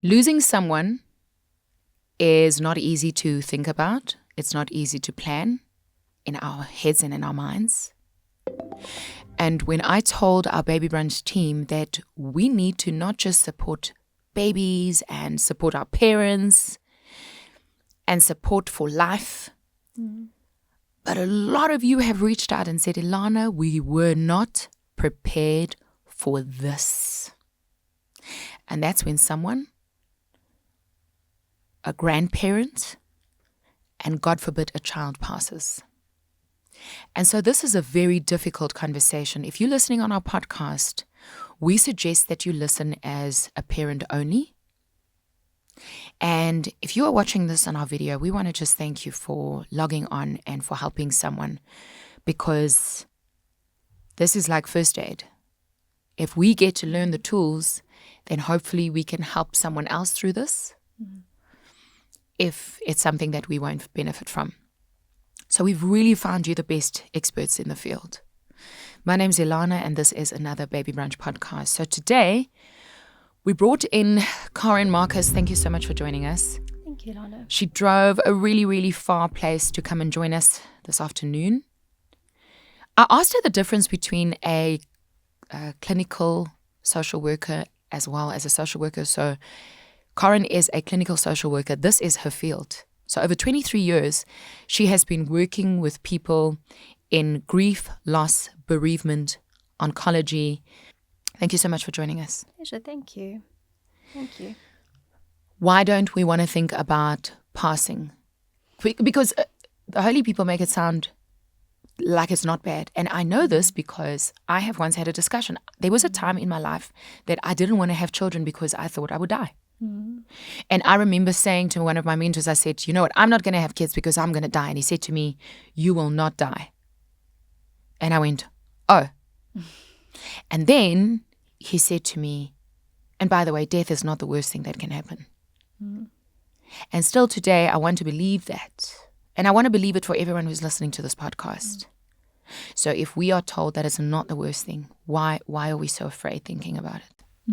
Losing someone is not easy to think about. It's not easy to plan in our heads and in our minds. And when I told our Baby Brunch team that we need to not just support babies and support our parents and support for life, but a lot of you have reached out and said, Ilana, we were not prepared for this. And that's when someone, a grandparent, and God forbid, a child passes. And so this is a very difficult conversation. If you're listening on our podcast, we suggest that you listen as a parent only. And if you are watching this on our video, we want to just thank you for logging on and for helping someone, because this is like first aid. If we get to learn the tools, then hopefully we can help someone else through this, if it's something that we won't benefit from. So we've really found you the best experts in the field. My name's Ilana, and this is another Baby Brunch podcast. So today, we brought in Carin Marcus. Thank you so much for joining us. Thank you, Ilana. She drove a really, really far place to come and join us this afternoon. I asked her the difference between a clinical social worker as well as a social worker. So Carin is a clinical social worker. This is her field. So over 23 years, she has been working with people in grief, loss, bereavement, oncology. Thank you so much for joining us. Pleasure. Thank you. Thank you. Why don't we want to think about passing? Because the holy people make it sound like it's not bad. And I know this because I have once had a discussion. There was a time in my life that I didn't want to have children because I thought I would die. And I remember saying to one of my mentors, I said, you know what, I'm not going to have kids because I'm going to die. And he said to me, you will not die. And I went, oh. And then he said to me, and by the way, death is not the worst thing that can happen. And still today, I want to believe that. And I want to believe it for everyone who's listening to this podcast. So if we are told that it's not the worst thing, why are we so afraid thinking about it?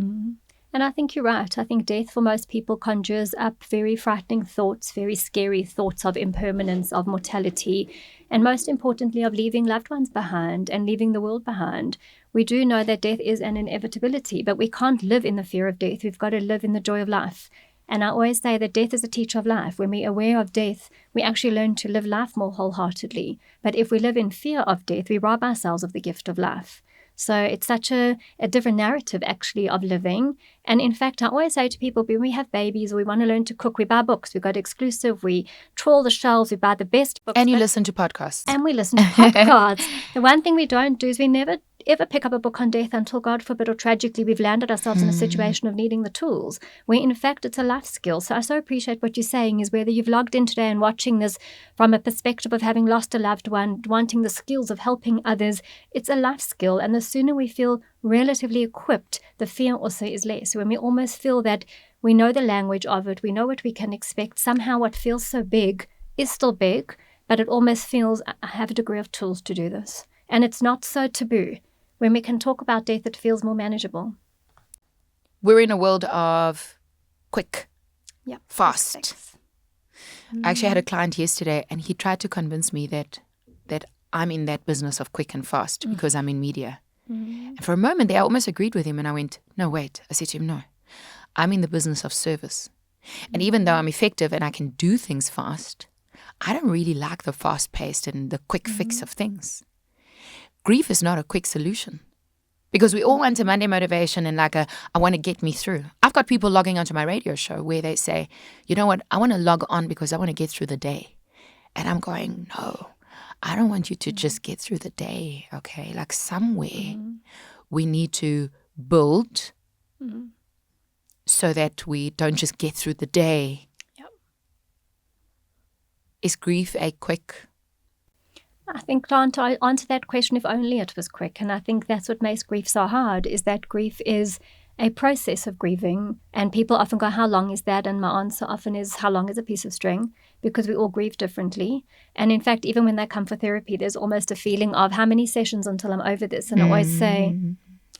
And I think you're right. I think death for most people conjures up very frightening thoughts, very scary thoughts of impermanence, of mortality, and most importantly, of leaving loved ones behind and leaving the world behind. We do know that death is an inevitability, but we can't live in the fear of death. We've got to live in the joy of life. And I always say that death is a teacher of life. When we're aware of death, we actually learn to live life more wholeheartedly. But if we live in fear of death, we rob ourselves of the gift of life. So it's such a different narrative, actually, of living. And in fact, I always say to people, when we have babies or we want to learn to cook, we buy books. We go to Exclusive, we trawl the shelves, we buy the best books. And you listen to podcasts. And we listen to podcasts. The one thing we don't do is we never ever pick up a book on death until, God forbid, or tragically, we've landed ourselves in a situation of needing the tools, where in fact it's a life skill. So I so appreciate what you're saying, is whether you've logged in today and watching this from a perspective of having lost a loved one, wanting the skills of helping others, it's a life skill. And the sooner we feel relatively equipped, the fear also is less. When we almost feel that we know the language of it, we know what we can expect, somehow what feels so big is still big, but it almost feels, I have a degree of tools to do this. And it's not so taboo. When we can talk about death, it feels more manageable. We're in a world of quick, fast. I actually had a client yesterday, and he tried to convince me that I'm in that business of quick and fast because I'm in media. And for a moment there, I almost agreed with him, and I went, no, wait. I said to him, no, I'm in the business of service. And even though I'm effective and I can do things fast, I don't really like the fast-paced and the quick fix of things. Grief is not a quick solution, because we all want a Monday motivation and I want to get me through. I've got people logging onto my radio show where they say, you know what, I want to log on because I want to get through the day. And I'm going, no, I don't want you to just get through the day, okay? Like somewhere we need to build so that we don't just get through the day. Is grief a quick? I think, Grant, I answer that question if only it was quick. And I think that's what makes grief so hard, is that grief is a process of grieving. And people often go, how long is that? And my answer often is, how long is a piece of string? Because we all grieve differently. And in fact, even when they come for therapy, there's almost a feeling of how many sessions until I'm over this. And I always say,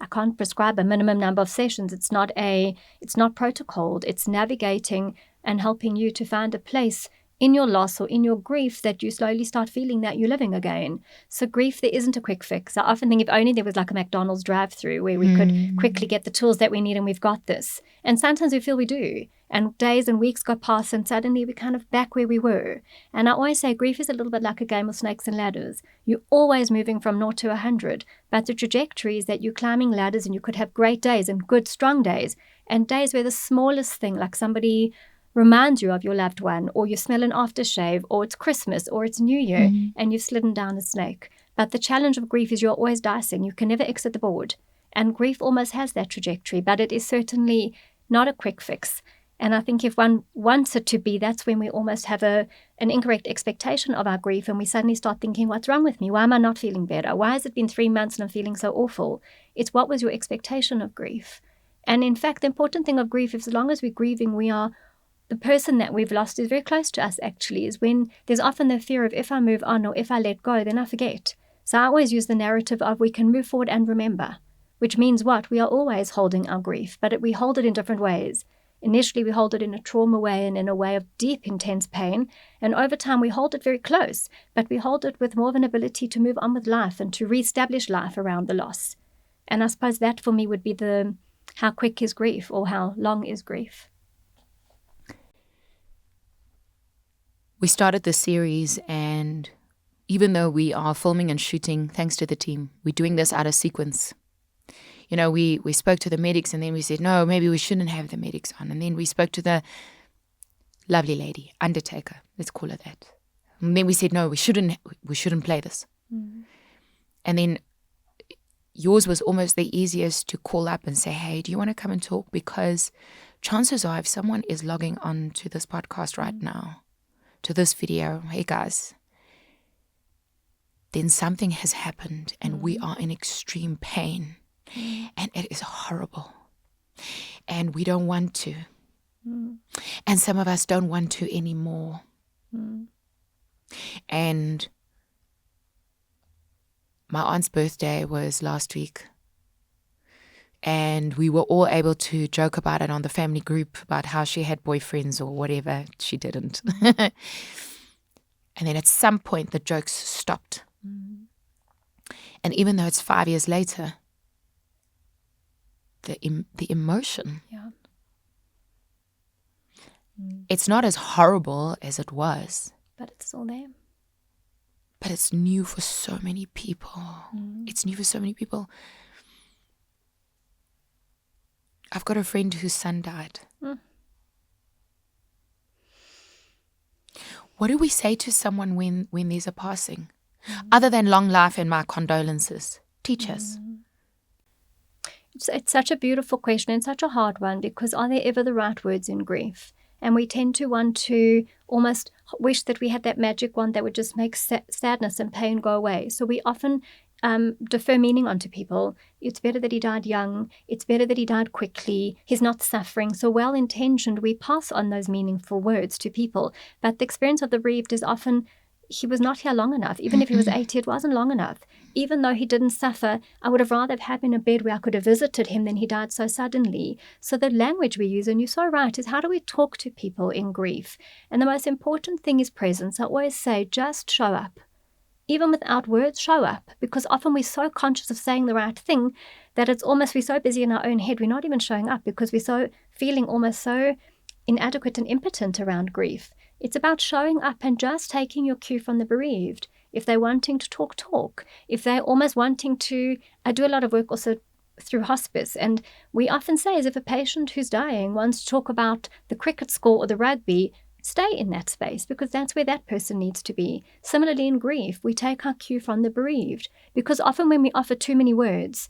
I can't prescribe a minimum number of sessions. It's not protocoled. It's navigating and helping you to find a place in your loss or in your grief that you slowly start feeling that you're living again. So grief, there isn't a quick fix. I often think if only there was like a McDonald's drive-through where we could quickly get the tools that we need and we've got this. And sometimes we feel we do. And days and weeks go past and suddenly we're kind of back where we were. And I always say grief is a little bit like a game of snakes and ladders. You're always moving from 0 to 100. But the trajectory is that you're climbing ladders and you could have great days and good, strong days. And days where the smallest thing, like somebody reminds you of your loved one, or you smell an aftershave, or it's Christmas, or it's New Year, and you've slidden down a snake. But the challenge of grief is you're always dicing. You can never exit the board. And grief almost has that trajectory, but it is certainly not a quick fix. And I think if one wants it to be, that's when we almost have an incorrect expectation of our grief, and we suddenly start thinking, what's wrong with me? Why am I not feeling better? Why has it been 3 months and I'm feeling so awful? It's what was your expectation of grief? And in fact, the important thing of grief is as long as we're grieving, we are the person that we've lost is very close to us, actually, is when there's often the fear of if I move on or if I let go, then I forget. So I always use the narrative of we can move forward and remember, which means what? We are always holding our grief, but we hold it in different ways. Initially, we hold it in a trauma way and in a way of deep, intense pain. And over time, we hold it very close, but we hold it with more of an ability to move on with life and to reestablish life around the loss. And I suppose that for me would be the how quick is grief or how long is grief. We started this series, and even though we are filming and shooting, thanks to the team, we're doing this out of sequence. You know, we spoke to the medics, and then we said, no, maybe we shouldn't have the medics on. And then we spoke to the lovely lady, Undertaker, let's call her that. And then we said, no, we shouldn't play this. And then yours was almost the easiest to call up and say, hey, do you want to come and talk? Because chances are if someone is logging on to this podcast right now, to this video, hey guys, then something has happened and we are in extreme pain and it is horrible and we don't want to. And some of us don't want to anymore. And my aunt's birthday was last week, and we were all able to joke about it on the family group about how she had boyfriends or whatever. She didn't. And then at some point, the jokes stopped. And even though it's 5 years later, the emotion, it's not as horrible as it was. But it's still there. But it's new for so many people. It's new for so many people. I've got a friend whose son died. What do we say to someone when there's a passing? Other than long life and my condolences. Teach us. It's such a beautiful question and such a hard one, because are there ever the right words in grief? And we tend to want to almost wish that we had that magic wand that would just make sadness and pain go away. So we often defer meaning onto people. It's better that he died young. It's better that he died quickly. He's not suffering. So well-intentioned, we pass on those meaningful words to people. But the experience of the bereaved is often, he was not here long enough. Even if he was 80, it wasn't long enough. Even though he didn't suffer, I would have rather had him in a bed where I could have visited him than he died so suddenly. So the language we use, and you're so right, is how do we talk to people in grief? And the most important thing is presence. I always say, just show up. Even without words, show up. Because often we're so conscious of saying the right thing that it's almost, we're so busy in our own head, we're not even showing up because we're so feeling almost so inadequate and impotent around grief. It's about showing up and just taking your cue from the bereaved. If they're wanting to talk, talk. If they're almost wanting to, I do a lot of work also through hospice, and we often say, as if a patient who's dying wants to talk about the cricket score or the rugby, stay in that space, because that's where that person needs to be. Similarly, in grief, we take our cue from the bereaved, because often when we offer too many words,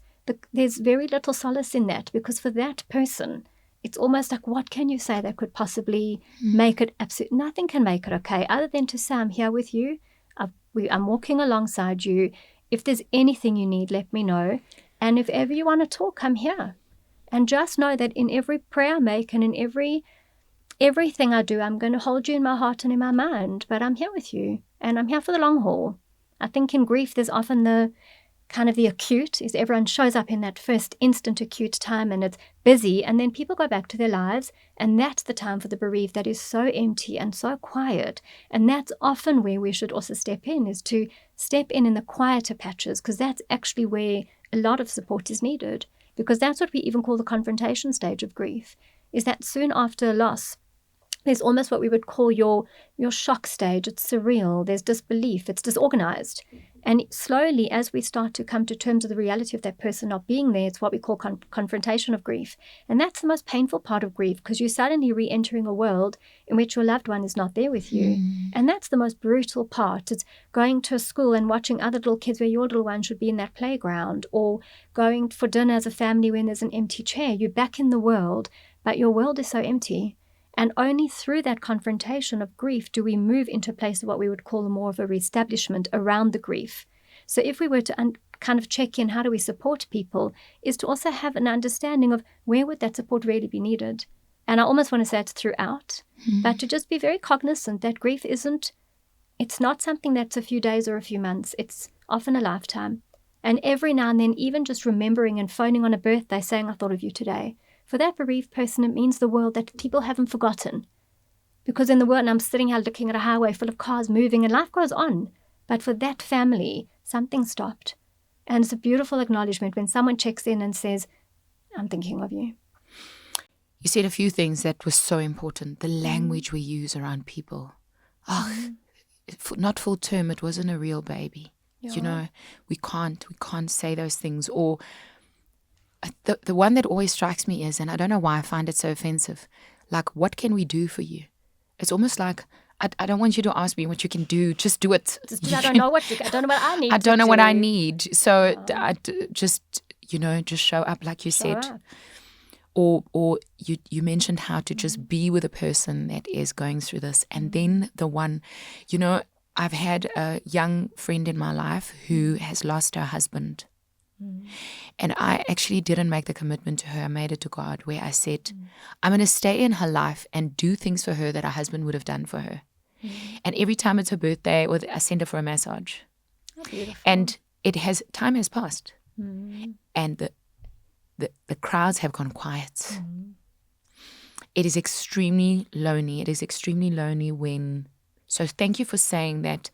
there's very little solace in that, because for that person, it's almost like, what can you say that could possibly make it absolute? Nothing can make it okay, other than to say, I'm here with you. I'm walking alongside you. If there's anything you need, let me know. And if ever you want to talk, I'm here. And just know that in every prayer I make and in everything I do, I'm going to hold you in my heart and in my mind. But I'm here with you, and I'm here for the long haul. I think in grief, there's often kind of the acute, is everyone shows up in that first instant acute time and it's busy, and then people go back to their lives, and that's the time for the bereaved that is so empty and so quiet. And that's often where we should also step in, is to step in the quieter patches, because that's actually where a lot of support is needed, because that's what we even call the confrontation stage of grief, is that soon after loss, there's almost what we would call your shock stage. It's surreal. There's disbelief. It's disorganized. And slowly, as we start to come to terms with the reality of that person not being there, it's what we call confrontation of grief. And that's the most painful part of grief, because you're suddenly re-entering a world in which your loved one is not there with you. And that's the most brutal part. It's going to a school and watching other little kids where your little one should be in that playground, or going for dinner as a family when there's an empty chair. You're back in the world, but your world is so empty. And only through that confrontation of grief do we move into a place of what we would call more of a reestablishment around the grief. So if we were to kind of check in, how do we support people, is to also have an understanding of where would that support really be needed. And I almost want to say it's throughout, but to just be very cognizant that grief it's not something that's a few days or a few months. It's often a lifetime. And every now and then, even just remembering and phoning on a birthday saying, I thought of you today. For that bereaved person, it means the world that people haven't forgotten. Because in the world, and I'm sitting here looking at a highway full of cars moving, and life goes on. But for that family, something stopped. And it's a beautiful acknowledgement when someone checks in and says, I'm thinking of you. You said a few things that were so important. The language we use around people. Not full term, it wasn't a real baby. Yeah. You know, we can't say those things. Or the one that always strikes me is, and I don't know why I find it so offensive, like, what can we do for you? It's almost like, I don't want you to ask me what you can do. Just do it. I don't know what I need. I don't know what I need. So just show up, like you said. Or you mentioned how to just be with a person that is going through this. And then the one, I've had a young friend in my life who has lost her husband. And I actually didn't make the commitment to her. I made it to God, where I said, I'm going to stay in her life and do things for her that her husband would have done for her. And every time it's her birthday, I send her for a massage. Oh, beautiful. And time has passed. And the crowds have gone quiet. It is extremely lonely. It is extremely lonely so thank you for saying that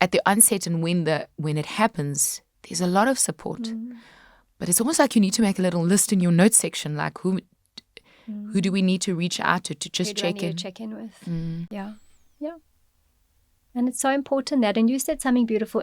at the onset and when it happens, there's a lot of support. But it's almost like you need to make a little list in your notes section, like who do we need to reach out to just check in? To check in with. Yeah. And it's so important that, and you said something beautiful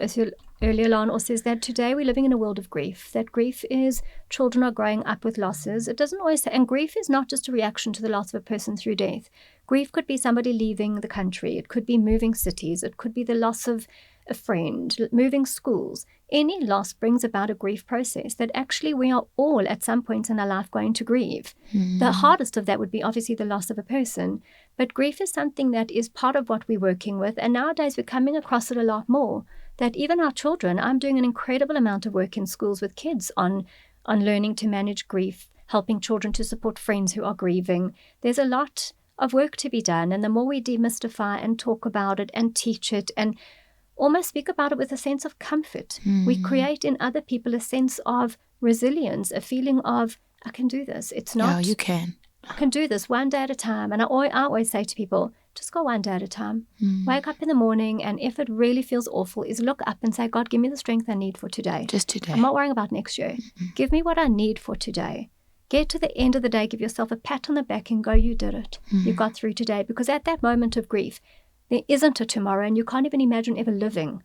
earlier on, also, is that today we're living in a world of grief. That grief is children are growing up with losses. It doesn't always, and grief is not just a reaction to the loss of a person through death. Grief could be somebody leaving the country. It could be moving cities. It could be the loss of a friend, moving schools. Any loss brings about a grief process that actually we are all at some point in our life going to grieve. The hardest of that would be obviously the loss of a person. But grief is something that is part of what we're working with. And nowadays we're coming across it a lot more. That even our children, I'm doing an incredible amount of work in schools with kids on learning to manage grief, helping children to support friends who are grieving. There's a lot of work to be done. And the more we demystify and talk about it and teach it and almost speak about it with a sense of comfort, we create in other people a sense of resilience, a feeling of, I can do this. It's not... Yeah, you can. I can do this one day at a time. And I always say to people, just go one day at a time. Wake up in the morning, and if it really feels awful, is look up and say, God, give me the strength I need for today. Just today. I'm not worrying about next year. Give me what I need for today. Get to the end of the day, give yourself a pat on the back and go, you did it. You got through today. Because at that moment of grief, there isn't a tomorrow, and you can't even imagine ever living.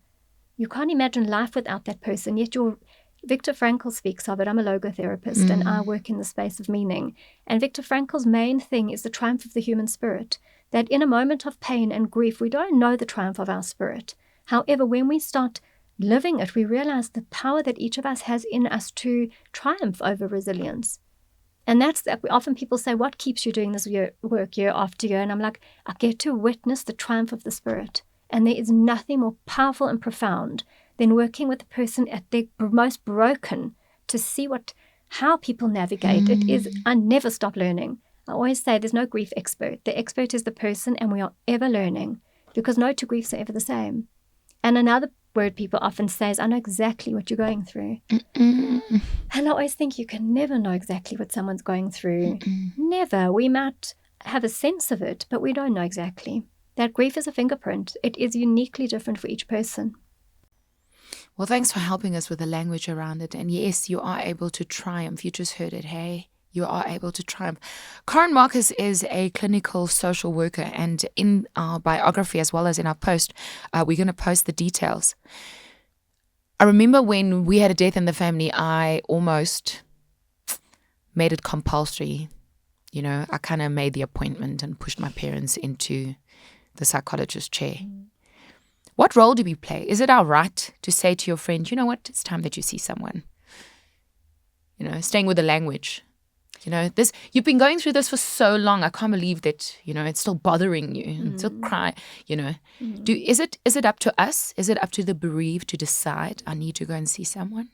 You can't imagine life without that person, yet Viktor Frankl speaks of it. I'm a logotherapist, and I work in the space of meaning. And Viktor Frankl's main thing is the triumph of the human spirit, that in a moment of pain and grief, we don't know the triumph of our spirit. However, when we start living it, we realize the power that each of us has in us to triumph over resilience. And that's that. Often people say, what keeps you doing this work year after year? And I'm like, I get to witness the triumph of the spirit. And there is nothing more powerful and profound than working with a person at their most broken to see how people navigate. It is, I never stop learning. I always say there's no grief expert. The expert is the person, and we are ever learning, because no two griefs are ever the same. And another word people often say is, I know exactly what you're going through. Mm-mm. And I always think you can never know exactly what someone's going through. Mm-mm. Never. We might have a sense of it, but we don't know exactly. That grief is a fingerprint. It is uniquely different for each person. Well, thanks for helping us with the language around it. And yes, you are able to triumph. You just heard it, hey? You are able to triumph. Carin Marcus is a clinical social worker, and in our biography as well as in our post, we're going to post the details. I remember when we had a death in the family, I almost made it compulsory. You know, I kind of made the appointment and pushed my parents into the psychologist chair. What role do we play? Is it our right to say to your friend, you know what, it's time that you see someone? You know, staying with the language. You know, this, you've been going through this for so long. I can't believe that, you know, it's still bothering you and still cry, you know. Is it up to us? Is it up to the bereaved to decide I need to go and see someone?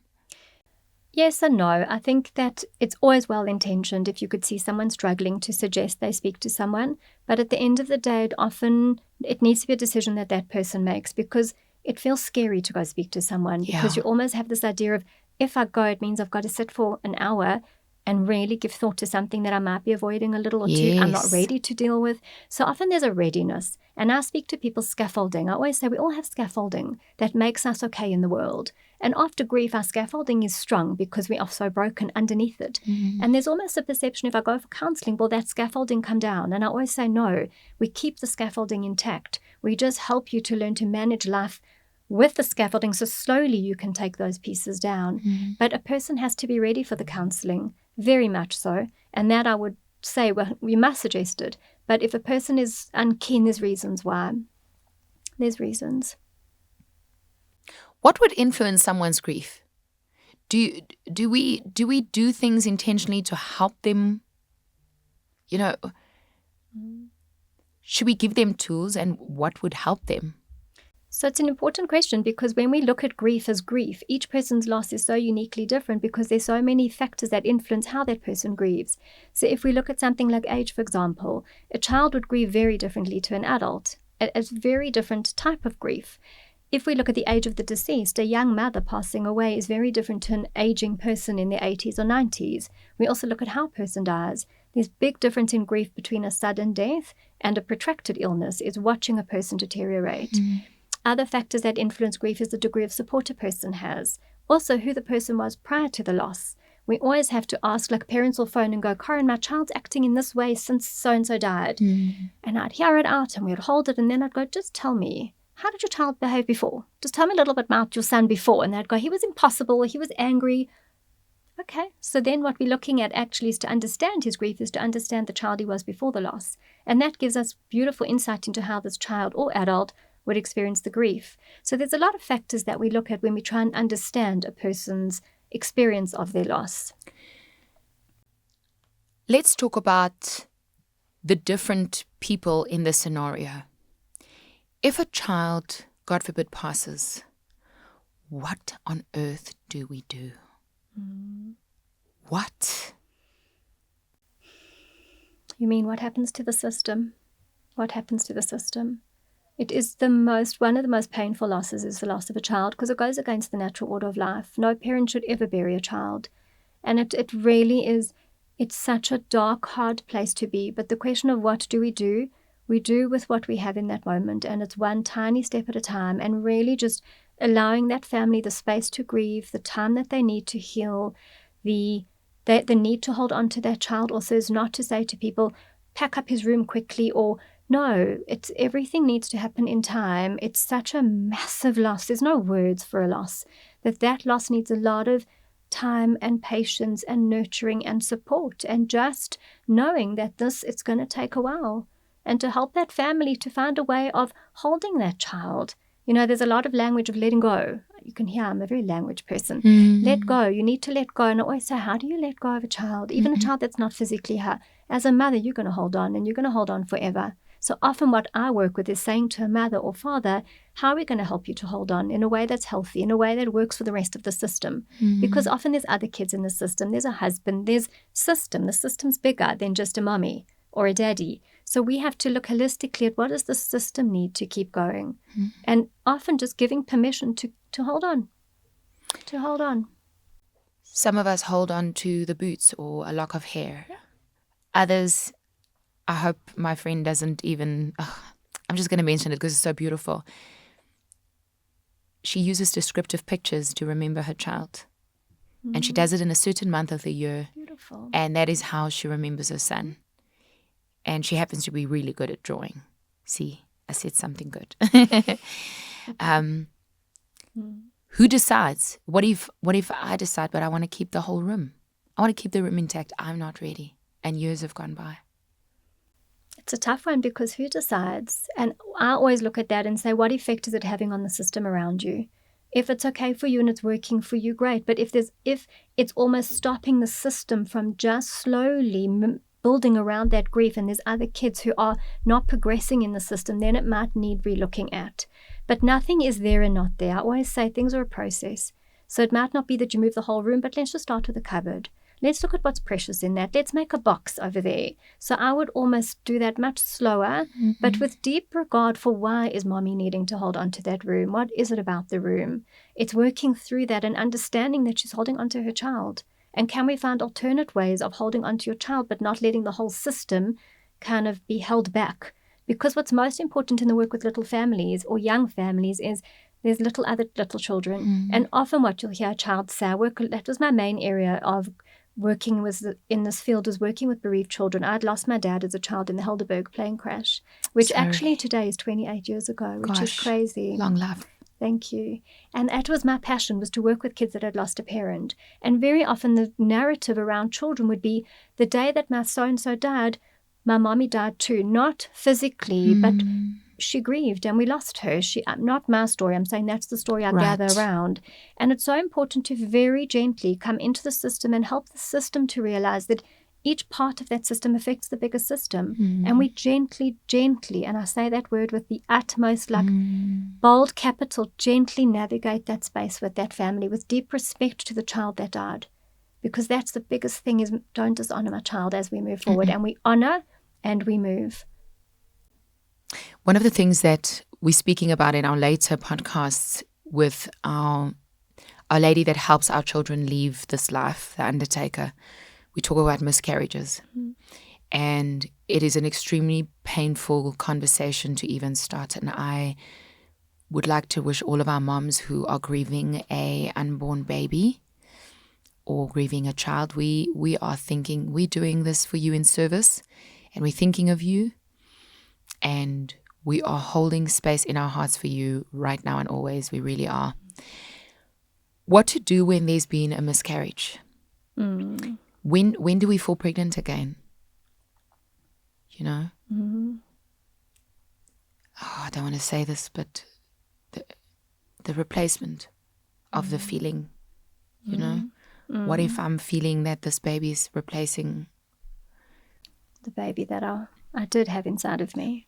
Yes and no. I think that it's always well-intentioned if you could see someone struggling to suggest they speak to someone. But at the end of the day, it needs to be a decision that that person makes, because it feels scary to go speak to someone because you almost have this idea of, if I go, it means I've got to sit for an hour and really give thought to something that I might be avoiding a little or two, I'm not ready to deal with. So often there's a readiness. And I speak to people scaffolding. I always say we all have scaffolding that makes us okay in the world. And after grief, our scaffolding is strong because we are so broken underneath it. And there's almost a perception, if I go for counseling, will that scaffolding come down? And I always say, no, we keep the scaffolding intact. We just help you to learn to manage life with the scaffolding, so slowly you can take those pieces down. But a person has to be ready for the counseling, very much so. And that I would say, well, we must suggest it. But if a person is unkeen, there's reasons why. There's reasons. What would influence someone's grief? Do we do things intentionally to help them? You know, should we give them tools, and what would help them? So it's an important question, because when we look at grief as grief, each person's loss is so uniquely different because there's so many factors that influence how that person grieves. So if we look at something like age, for example, a child would grieve very differently to an adult. It's a very different type of grief. If we look at the age of the deceased, a young mother passing away is very different to an aging person in their 80s or 90s. We also look at how a person dies. There's big difference in grief between a sudden death and a protracted illness is watching a person deteriorate. Other factors that influence grief is the degree of support a person has. Also, who the person was prior to the loss. We always have to ask, like parents will phone and go, Carin, my child's acting in this way since so-and-so died. And I'd hear it out and we'd hold it, and then I'd go, just tell me, how did your child behave before? Just tell me a little bit about your son before. And they'd go, he was impossible, he was angry. Okay, so then what we're looking at actually is to understand his grief, is to understand the child he was before the loss. And that gives us beautiful insight into how this child or adult would experience the grief. So there's a lot of factors that we look at when we try and understand a person's experience of their loss. Let's talk about the different people in this scenario. If a child, God forbid, passes, what on earth do we do? What? You mean what happens to the system? What happens to the system? It is one of the most painful losses is the loss of a child, because it goes against the natural order of life. No parent should ever bury a child. And it really is, it's such a dark, hard place to be. But the question of what do, we do with what we have in that moment. And it's one tiny step at a time, and really just allowing that family the space to grieve, the time that they need to heal, the need to hold on to that child also is not to say to people, pack up his room quickly, or no, it's everything needs to happen in time. It's such a massive loss. There's no words for a loss. That loss needs a lot of time and patience and nurturing and support, and just knowing that it's going to take a while, and to help that family to find a way of holding that child. You know, there's a lot of language of letting go. You can hear I'm a very language person. Let go. You need to let go. And I always say, how do you let go of a child? Even a child that's not physically here. As a mother, you're going to hold on, and you're going to hold on forever. So often what I work with is saying to a mother or father, how are we going to help you to hold on in a way that's healthy, in a way that works for the rest of the system? Because often there's other kids in the system. There's a husband. There's system. The system's bigger than just a mommy or a daddy. So we have to look holistically at what does the system need to keep going. And often just giving permission to hold on, Some of us hold on to the boots or a lock of hair. Others, I hope my friend doesn't even, I'm just going to mention it because it's so beautiful. She uses descriptive pictures to remember her child. And she does it in a certain month of the year. Beautiful. And that is how she remembers her son. And she happens to be really good at drawing. See, I said something good. Who decides? What if I decide, but I want to keep the whole room? I want to keep the room intact. I'm not ready. And years have gone by. It's a tough one because who decides? And I always look at that and say, what effect is it having on the system around you? If it's okay for you and it's working for you, great. But if it's almost stopping the system from just slowly building around that grief, and there's other kids who are not progressing in the system, then it might need relooking at. But nothing is there and not there. I always say things are a process. So it might not be that you move the whole room, but let's just start with a cupboard. Let's look at what's precious in that. Let's make a box over there. So I would almost do that much slower, but with deep regard for why is mommy needing to hold on to that room? What is it about the room? It's working through that and understanding that she's holding on to her child. And can we find alternate ways of holding on to your child, but not letting the whole system kind of be held back? Because what's most important in the work with little families or young families is there's other little children. And often what you'll hear a child say, that was my main area of working in this field, was working with bereaved children. I'd lost my dad as a child in the Helderberg plane crash, which actually today is 28 years ago, which is crazy. Long life. Thank you. And that was my passion, was to work with kids that had lost a parent. And very often the narrative around children would be, the day that my so-and-so died, my mommy died too. Not physically, but she grieved and we lost her. Not my story. I'm saying that's the story I gather around. And it's so important to very gently come into the system and help the system to realize that each part of that system affects the bigger system. And we gently, and I say that word with the utmost, bold capital, gently navigate that space with that family with deep respect to the child that died. Because that's the biggest thing, is don't dishonor my child as we move forward. And we honor and we move. One of the things that we're speaking about in our later podcasts with our lady that helps our children leave this life, the undertaker, we talk about miscarriages. And it is an extremely painful conversation to even start. And I would like to wish all of our moms who are grieving a unborn baby or grieving a child, we are thinking, we're doing this for you in service, and we're thinking of you, and we are holding space in our hearts for you right now and always. We really are. What to do when there's been a miscarriage? When do we fall pregnant again? You know? I don't want to say this, but the replacement of the feeling, you know? What if I'm feeling that this baby is replacing the baby that I did have inside of me?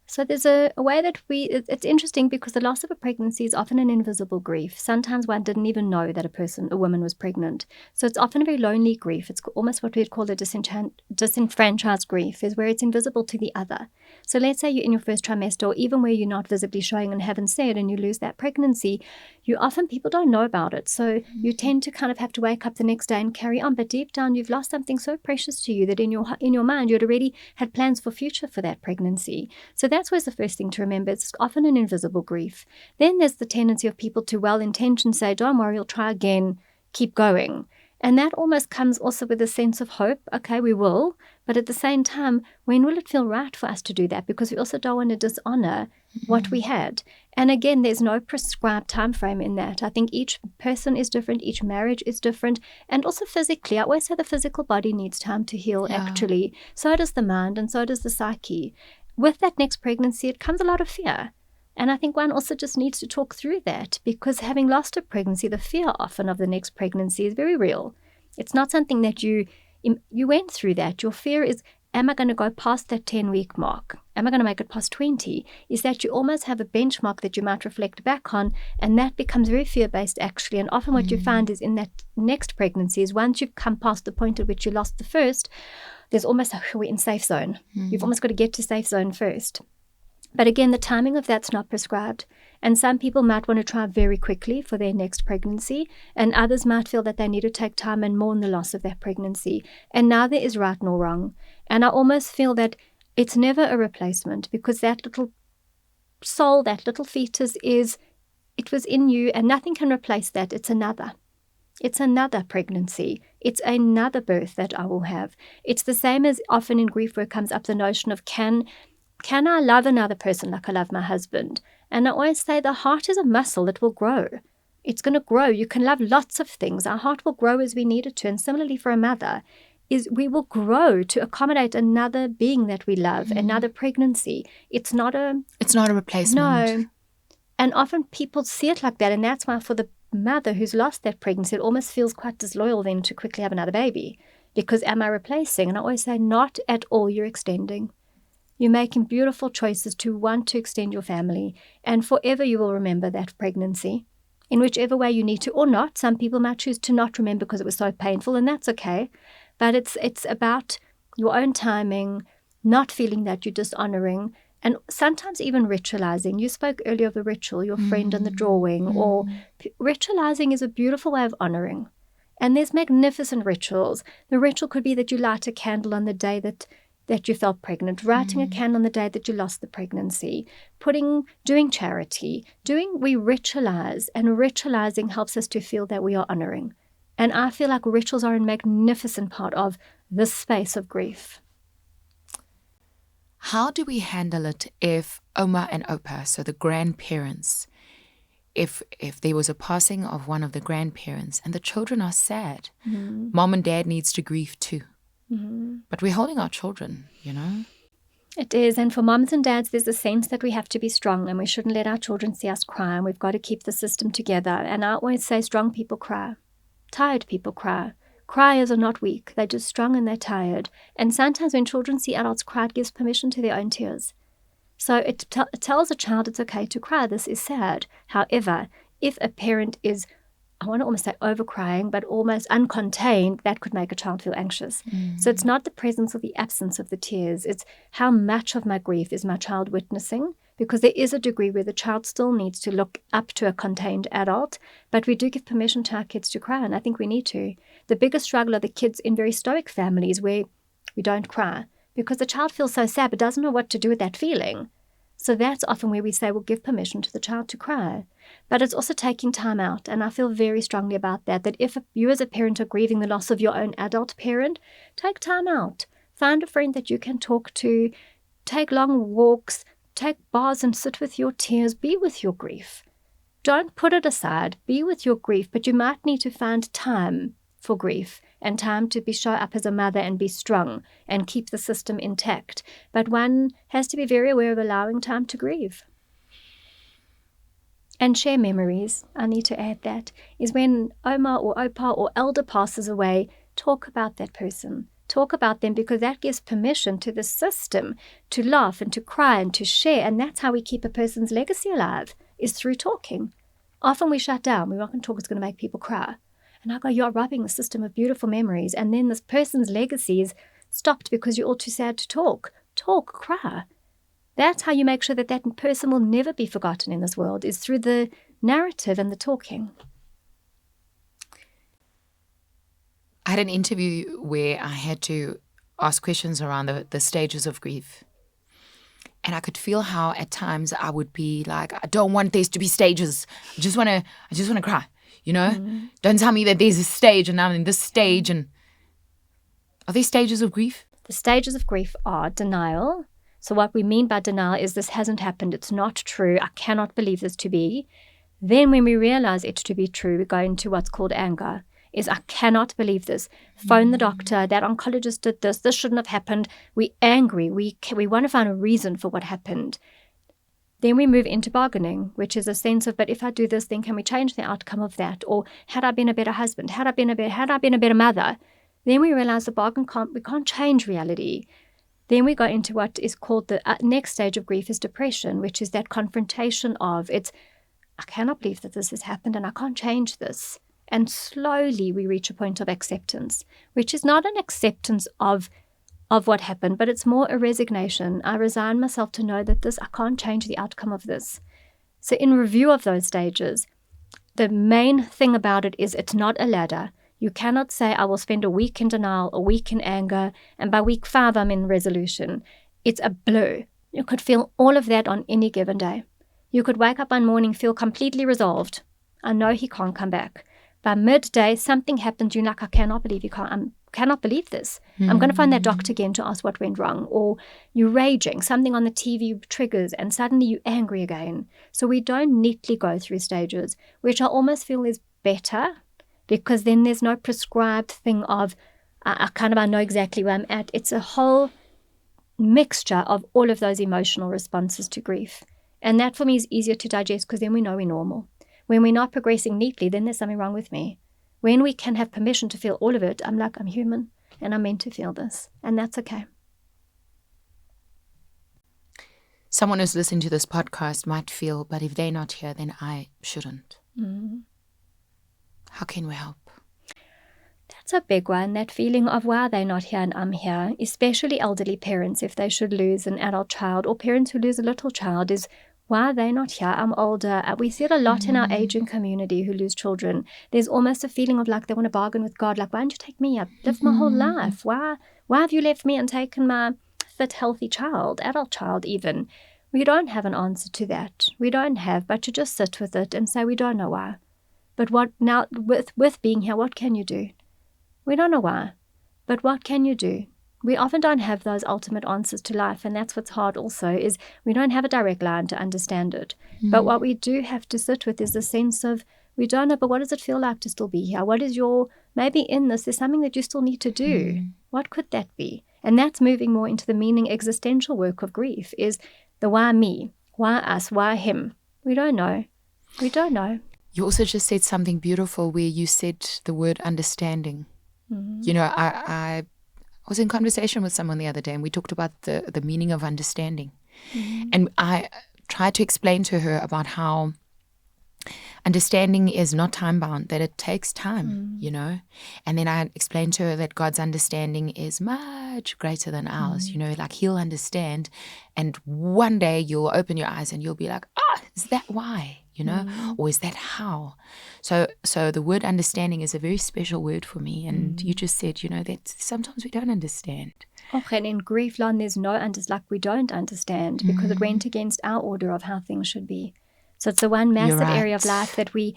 So there's a way that it's interesting because the loss of a pregnancy is often an invisible grief. Sometimes one didn't even know that a woman was pregnant. So it's often a very lonely grief. It's almost what we'd call a disenfranchised grief, is where it's invisible to the other. So let's say you're in your first trimester, or even where you're not visibly showing and haven't said, and you lose that pregnancy, people don't know about it. So you tend to kind of have to wake up the next day and carry on. But deep down, you've lost something so precious to you that in your mind, you'd already had plans for future for that pregnancy. So that's always the first thing to remember. It's often an invisible grief. Then there's the tendency of people to well-intentioned say, don't worry, you'll try again, keep going. And that almost comes also with a sense of hope. Okay, we will. But at the same time, when will it feel right for us to do that? Because we also don't want to dishonor what we had. And again, there's no prescribed time frame in that. I think each person is different. Each marriage is different. And also physically, I always say the physical body needs time to heal, actually. So does the mind and so does the psyche. With that next pregnancy, it comes a lot of fear. And I think one also just needs to talk through that, because having lost a pregnancy, the fear often of the next pregnancy is very real. It's not something that you went through that. Your fear is am I going to go past that 10-week mark? Am I going to make it past 20? Is that you almost have a benchmark that you might reflect back on, and that becomes very fear-based actually. And often what you find is in that next pregnancy is once you've come past the point at which you lost the first, there's almost we're in safe zone. You've almost got to get to safe zone first. But again, the timing of that's not prescribed. And some people might want to try very quickly for their next pregnancy, and others might feel that they need to take time and mourn the loss of that pregnancy. And neither is right nor wrong. And I almost feel that it's never a replacement, because that little soul, that little fetus it was in you, and nothing can replace that. It's another. It's another pregnancy. It's another birth that I will have. It's the same as often in grief where comes up the notion of can I love another person like I love my husband? And I always say the heart is a muscle that will grow. It's going to grow. You can love lots of things. Our heart will grow as we need it to. And similarly for a mother, is we will grow to accommodate another being that we love, another pregnancy. It's not a replacement. No. And often people see it like that. And that's why for the mother who's lost that pregnancy, it almost feels quite disloyal then to quickly have another baby. Because am I replacing? And I always say, not at all. You're extending. You're making beautiful choices to want to extend your family, and forever you will remember that pregnancy in whichever way you need to or not. Some people might choose to not remember because it was so painful, and that's okay. But it's about your own timing, not feeling that you're dishonoring, and sometimes even ritualizing. You spoke earlier of the ritual, your friend in the drawing, or ritualizing is a beautiful way of honoring. And there's magnificent rituals. The ritual could be that you light a candle on the day that you felt pregnant, writing a candle on the day that you lost the pregnancy, doing charity, we ritualize, and ritualizing helps us to feel that we are honoring. And I feel like rituals are a magnificent part of this space of grief. How do we handle it if Oma and Opa, so the grandparents, if there was a passing of one of the grandparents and the children are sad, mom and dad needs to grieve too. But we're holding our children, It is. And for moms and dads, there's a sense that we have to be strong and we shouldn't let our children see us cry, and we've got to keep the system together. And I always say strong people cry. Tired people cry. Criers are not weak. They're just strong and they're tired. And sometimes when children see adults cry, it gives permission to their own tears. So it tells a child it's okay to cry. This is sad. However, if a parent is, I want to almost say overcrying, but almost uncontained, that could make a child feel anxious. So it's not the presence or the absence of the tears. It's how much of my grief is my child witnessing, because there is a degree where the child still needs to look up to a contained adult, but we do give permission to our kids to cry, and I think we need to. The biggest struggle are the kids in very stoic families where we don't cry, because the child feels so sad but doesn't know what to do with that feeling. So that's often where we say we'll give permission to the child to cry. But it's also taking time out, and I feel very strongly about that if you as a parent are grieving the loss of your own adult parent, take time out. Find a friend that you can talk to, take long walks, take baths and sit with your tears, be with your grief. Don't put it aside, be with your grief, but you might need to find time for grief and time to show up as a mother and be strong and keep the system intact. But one has to be very aware of allowing time to grieve. And share memories. I need to add that, is when Oma or Opa or elder passes away, talk about that person. Talk about them, because that gives permission to the system to laugh and to cry and to share. And that's how we keep a person's legacy alive, is through talking. Often we shut down. We're not going to talk, it's going to make people cry. And I go, you're robbing the system of beautiful memories. And then this person's legacy is stopped because you're all too sad to talk. Talk, cry. That's how you make sure that that person will never be forgotten in this world, is through the narrative and the talking. I had an interview where I had to ask questions around the stages of grief. And I could feel how at times I would be like, I don't want there to be stages. I just want to cry. Don't tell me that there's a stage and I'm in this stage. And are there stages of grief? The stages of grief are denial. So what we mean by denial is this hasn't happened. It's not true. I cannot believe this to be. Then when we realize it to be true, we go into what's called anger. Is I cannot believe this. Phone the doctor. That oncologist did this. This shouldn't have happened. We're angry. We want to find a reason for what happened. Then we move into bargaining, which is a sense of, but if I do this, then can we change the outcome of that? Or had I been a better husband? Had I been a better mother? Then we realize we can't change reality. Then we go into what is called the next stage of grief is depression, which is that confrontation of I cannot believe that this has happened and I can't change this. And slowly we reach a point of acceptance, which is not an acceptance of what happened, but it's more a resignation. I resign myself to know that I can't change the outcome of this. So in review of those stages, the main thing about it is it's not a ladder. You cannot say, I will spend a week in denial, a week in anger, and by week 5, I'm in resolution. It's a blur. You could feel all of that on any given day. You could wake up one morning, feel completely resolved. I know he can't come back. By midday, something happens. You're like, I cannot believe cannot believe this. I'm going to find that doctor again to ask what went wrong. Or you're raging. Something on the TV triggers and suddenly you're angry again. So we don't neatly go through stages, which I almost feel is better because then there's no prescribed thing of, I know exactly where I'm at. It's a whole mixture of all of those emotional responses to grief. And that for me is easier to digest because then we know we're normal. When we're not progressing neatly, then there's something wrong with me. When we can have permission to feel all of it, I'm like, I'm human and I'm meant to feel this. And that's okay. Someone who's listening to this podcast might feel, but if they're not here, then I shouldn't. How can we help? That's a big one, that feeling of why are they not here and I'm here, especially elderly parents if they should lose an adult child or parents who lose a little child is, why are they not here? I'm older. We see it a lot in our aging community who lose children. There's almost a feeling of like they want to bargain with God, like, why didn't you take me? I've lived my whole life. Why have you left me and taken my fit, healthy child, adult child even? We don't have an answer to that. We don't have, but to just sit with it and say we don't know why. But what now with being here, what can you do? We don't know why, but what can you do? We often don't have those ultimate answers to life, and that's what's hard also, is we don't have a direct line to understand it. But what we do have to sit with is the sense of, we don't know, but what does it feel like to still be here? What is maybe in this, there's something that you still need to do. What could that be? And that's moving more into the meaning existential work of grief, is the why me, why us, why him? We don't know. We don't know. You also just said something beautiful where you said the word understanding. You know, I was in conversation with someone the other day and we talked about the meaning of understanding. And I tried to explain to her about how understanding is not time-bound, that it takes time, you know. And then I explained to her that God's understanding is much greater than ours, you know, like he'll understand. And one day you'll open your eyes and you'll be like, is that why? You know, or is that how? So the word understanding is a very special word for me. And you just said, you know, that sometimes we don't understand. Okay, and in grief, Lon, there's we don't understand because it went against our order of how things should be. So it's the one massive area of life that we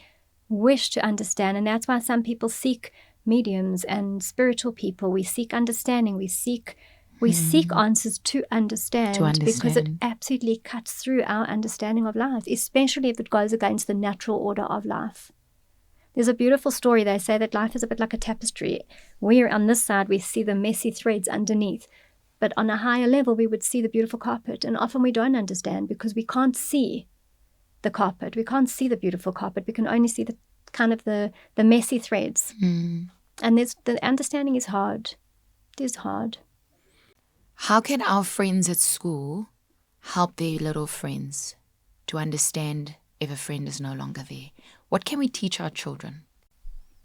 wish to understand. And that's why some people seek mediums and spiritual people. We seek understanding. We seek answers to understand because it absolutely cuts through our understanding of life, especially if it goes against the natural order of life. There's a beautiful story. They say that life is a bit like a tapestry. We're on this side, we see the messy threads underneath. But on a higher level, we would see the beautiful carpet. And often we don't understand because we can't see the carpet. We can't see the beautiful carpet. We can only see the kind of the messy threads. And the understanding is hard. It is hard. How can our friends at school help their little friends to understand if a friend is no longer there? What can we teach our children?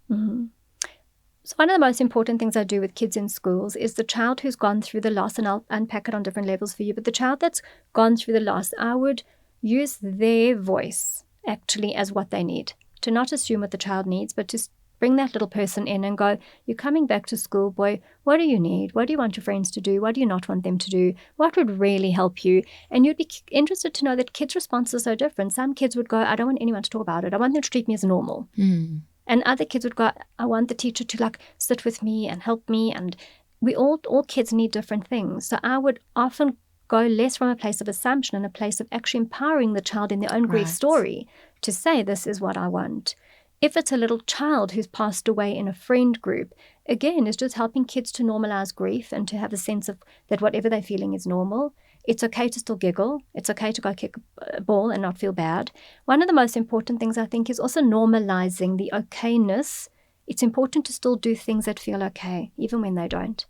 So one of the most important things I do with kids in schools is the child who's gone through the loss, and I'll unpack it on different levels for you, but the child that's gone through the loss, I would use their voice actually as what they need. To not assume what the child needs, but to bring that little person in and go, you're coming back to school, boy. What do you need? What do you want your friends to do? What do you not want them to do? What would really help you? And you'd be interested to know that kids' responses are so different. Some kids would go, I don't want anyone to talk about it. I want them to treat me as normal. And other kids would go, I want the teacher to like sit with me and help me. And we all kids need different things. So I would often go less from a place of assumption and a place of actually empowering the child in their own grief story to say, this is what I want. If it's a little child who's passed away in a friend group, again, it's just helping kids to normalize grief and to have a sense of that whatever they're feeling is normal. It's okay to still giggle. It's okay to go kick a ball and not feel bad. One of the most important things, I think, is also normalizing the okayness. It's important to still do things that feel okay, even when they don't.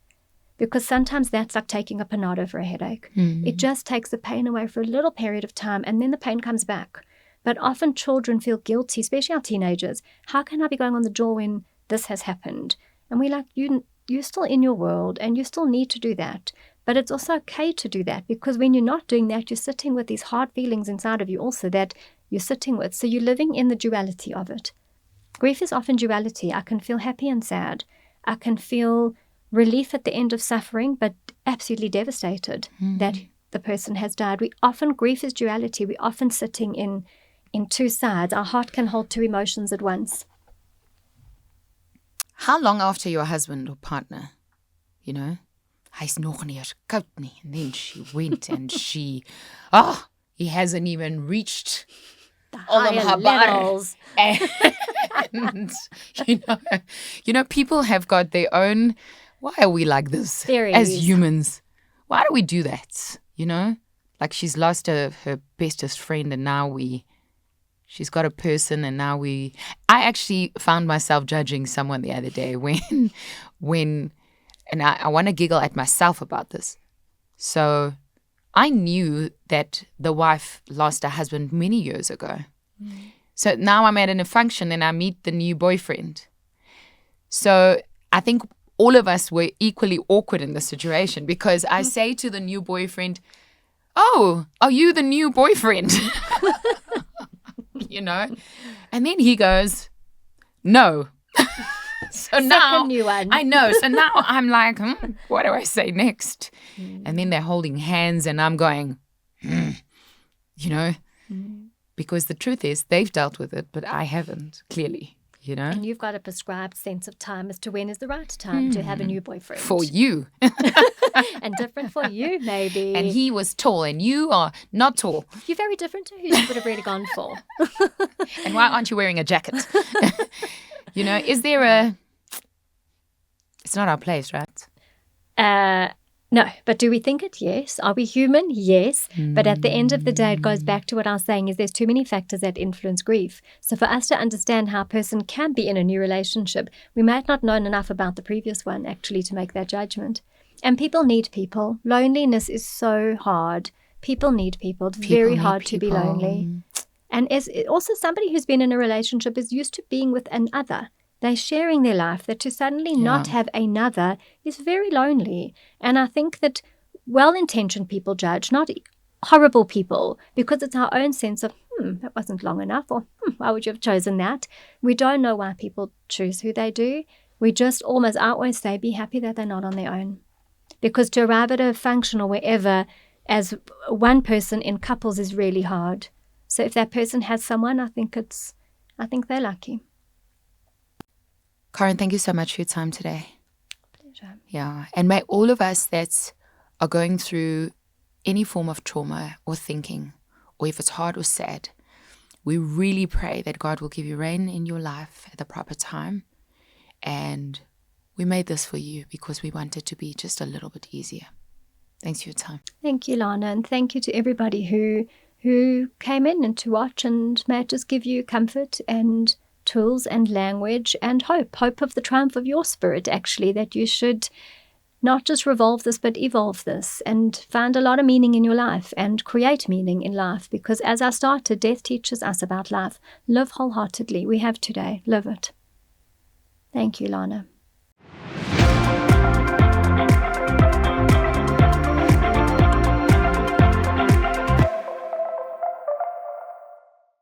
because sometimes that's like taking a Panado for a headache. It just takes the pain away for a little period of time, and then the pain comes back. But often children feel guilty, especially our teenagers. How can I be going on the jaw when this has happened? And we're like, you're still in your world, and you still need to do that. But it's also okay to do that, because when you're not doing that, you're sitting with these hard feelings inside of you also that you're sitting with. So you're living in the duality of it. Grief is often duality. I can feel happy and sad. I can feel relief at the end of suffering, but absolutely devastated that the person has died. Grief is duality. We're often sitting in two sides. Our heart can hold two emotions at once. How long after your husband or partner, hy's nog nie eens koud nie. And then she went and he hasn't even reached the higher levels. And people have got their own, why are we like this theories as humans? Why do we do that? Like she's lost her bestest friend, and now she's got a person, and now I actually found myself judging someone the other day when and I want to giggle at myself about this. So I knew that the wife lost her husband many years ago. So now I'm at a function and I meet the new boyfriend. So I think all of us were equally awkward in this situation, because I say to the new boyfriend, "Oh, are you the new boyfriend?" And then he goes, "No." So now, a new one. I know. So now I'm like, what do I say next? And then they're holding hands and I'm going, because the truth is they've dealt with it, but I haven't, clearly, And you've got a prescribed sense of time as to when is the right time to have a new boyfriend. For you. And different for you, maybe. And he was tall and you are not tall. You're very different to who you would have really gone for. And why aren't you wearing a jacket? Is there it's not our place, right? No, but do we think it? Yes. Are we human? Yes. But at the end of the day, it goes back to what I was saying, is there's too many factors that influence grief. So for us to understand how a person can be in a new relationship, we might not know enough about the previous one actually to make that judgment. And people need people. Loneliness is so hard. People need people. It's very hard to be lonely. And as also somebody who's been in a relationship is used to being with another. They're sharing their life. That to suddenly not have another is very lonely. And I think that well-intentioned people judge, not horrible people, because it's our own sense of, that wasn't long enough, or why would you have chosen that? We don't know why people choose who they do. We just almost, I always say, be happy that they're not on their own. Because to arrive at a function or wherever as one person in couples is really hard. So if that person has someone, I think they're lucky. Carin, thank you so much for your time today. Pleasure. Yeah. And may all of us that are going through any form of trauma or thinking, or if it's hard or sad, we really pray that God will give you rain in your life at the proper time. And we made this for you because we want it to be just a little bit easier. Thanks for your time. Thank you, Lana. And thank you to everybody who came in and to watch, and may it just give you comfort and tools and language and hope of the triumph of your spirit, actually, that you should not just revolve this but evolve this and find a lot of meaning in your life and create meaning in life, because as I started, death teaches us about life. Live wholeheartedly. We have today. Live it. Thank you, Lana.